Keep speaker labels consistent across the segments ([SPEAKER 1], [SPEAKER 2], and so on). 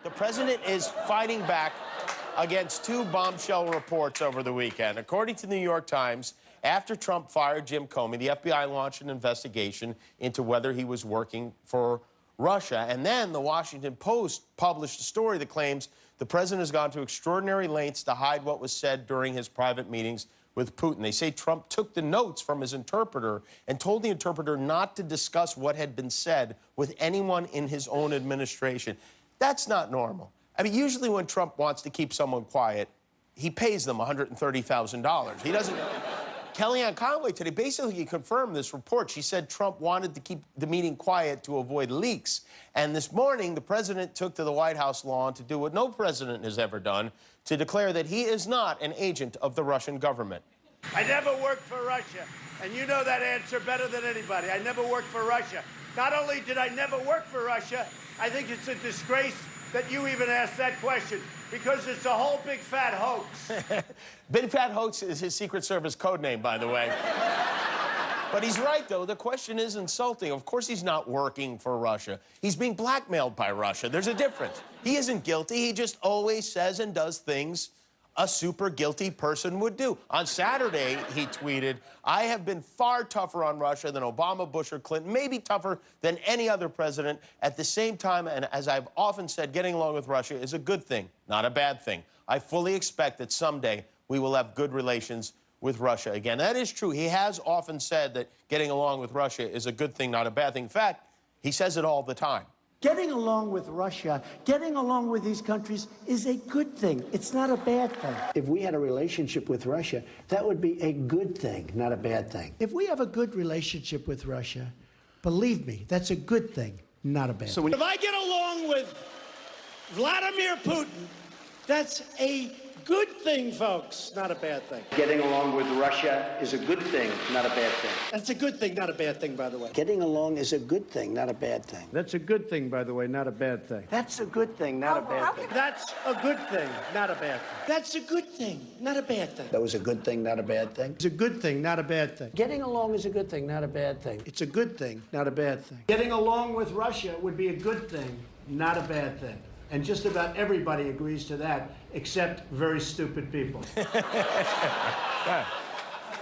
[SPEAKER 1] The president is fighting back against two bombshell reports over the weekend. According to the New York Times, after Trump fired Jim Comey, the FBI launched an investigation into whether he was working for Russia. And then the Washington Post published a story that claims the president has gone to extraordinary lengths to hide what was said during his private meetings with Putin. They say Trump took the notes from his interpreter and told the interpreter not to discuss what had been said with anyone in his own administration. That's not normal. I mean, usually when Trump wants to keep someone quiet, he pays them $130,000. He doesn't... Kellyanne Conway today basically confirmed this report. She said Trump wanted to keep the meeting quiet to avoid leaks. And this morning, the president took to the White House lawn to do what no president has ever done, to declare that he is not an agent of the Russian government.
[SPEAKER 2] I never worked for Russia, and you know that answer better than anybody. I never worked for Russia. Not only did I never work for Russia, I think it's a disgrace that you even asked that question, because it's a whole big fat hoax.
[SPEAKER 1] Big fat hoax is his Secret Service code name, by the way. But he's right, though. The question is insulting. Of course he's not working for Russia. He's being blackmailed by Russia. There's a difference. He isn't guilty. He just always says and does things a super guilty person would do. On Saturday, he tweeted, "I have been far tougher on Russia than Obama, Bush, or Clinton, maybe tougher than any other president. At the same time, and as I've often said, getting along with Russia is a good thing, not a bad thing. I fully expect that someday we will have good relations with Russia again." That is true. He has often said that getting along with Russia is a good thing, not a bad thing. In fact, he says it all the time.
[SPEAKER 3] Getting along with Russia, getting along with these countries is a good thing. It's not a bad thing.
[SPEAKER 4] If we had a relationship with Russia, that would be a good thing, not a bad thing.
[SPEAKER 3] If we have a good relationship with Russia, believe me, that's a good thing, not a bad thing.
[SPEAKER 2] If I get along with Vladimir Putin, that's a good thing, folks, not a bad thing.
[SPEAKER 4] Getting along with Russia is a good thing, not a bad thing.
[SPEAKER 2] That's a good thing, not a bad thing, by the way.
[SPEAKER 4] Getting along is a good thing, not a bad thing.
[SPEAKER 2] That's a good thing, by the way, not a bad thing.
[SPEAKER 4] That's a good thing, not a bad thing.
[SPEAKER 2] That's a good thing, not a bad thing. That's a good thing, not a bad thing.
[SPEAKER 4] That was a good thing, not a bad thing.
[SPEAKER 3] It's a good thing, not a bad thing.
[SPEAKER 4] Getting along is a good thing, not a bad thing.
[SPEAKER 3] It's a good thing, not a bad thing. Getting along with Russia would be a good thing, not a bad thing. And just about everybody agrees to that, except very stupid people.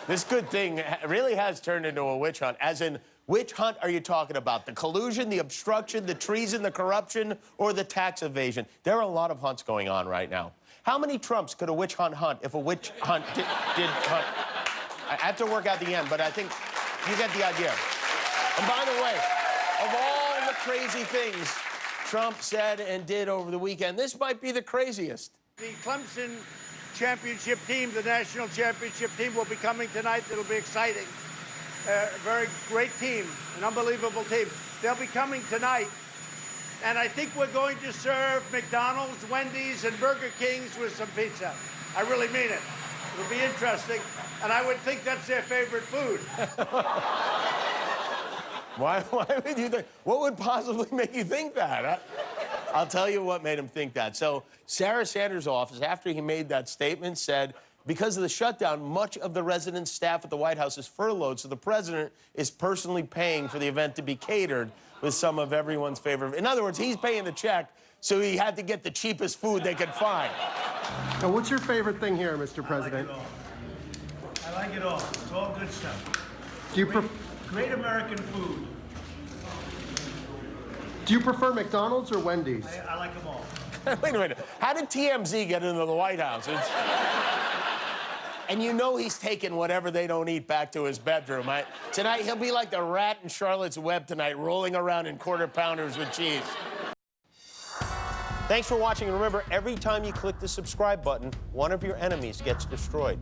[SPEAKER 1] This good thing really has turned into a witch hunt. As in, which hunt are you talking about? The collusion, the obstruction, the treason, the corruption, or the tax evasion? There are a lot of hunts going on right now. How many Trumps could a witch hunt if a witch hunt did hunt? I have to work out the end, but I think you get the idea. And by the way, of all the crazy things Trump said and did over the weekend, this might be the craziest.
[SPEAKER 2] The Clemson championship team, the national championship team, will be coming tonight. It'll be exciting. A very great team, an unbelievable team. They'll be coming tonight, and I think we're going to serve McDonald's, Wendy's, and Burger King's with some pizza. I really mean it. It'll be interesting, and I would think that's their favorite food.
[SPEAKER 1] Why would you think? What would possibly make you think that? I'll tell you what made him think that. So Sarah Sanders' office, after he made that statement, said because of the shutdown, much of the resident staff at the White House is furloughed, so the president is personally paying for the event to be catered with some of everyone's favorite. In other words, he's paying the check, so he had to get the cheapest food they could find.
[SPEAKER 5] Now, what's your favorite thing here, Mr. President?
[SPEAKER 2] I like it all. It's all good stuff.
[SPEAKER 5] Do you
[SPEAKER 2] Great American food.
[SPEAKER 5] Do you prefer McDonald's or Wendy's?
[SPEAKER 2] I like them all.
[SPEAKER 1] Wait a minute. How did TMZ get into the White House? And you know he's taking whatever they don't eat back to his bedroom. Tonight, he'll be like the rat in Charlotte's Web tonight, rolling around in quarter pounders with cheese. Thanks for watching. And remember, every time you click the subscribe button, one of your enemies gets destroyed.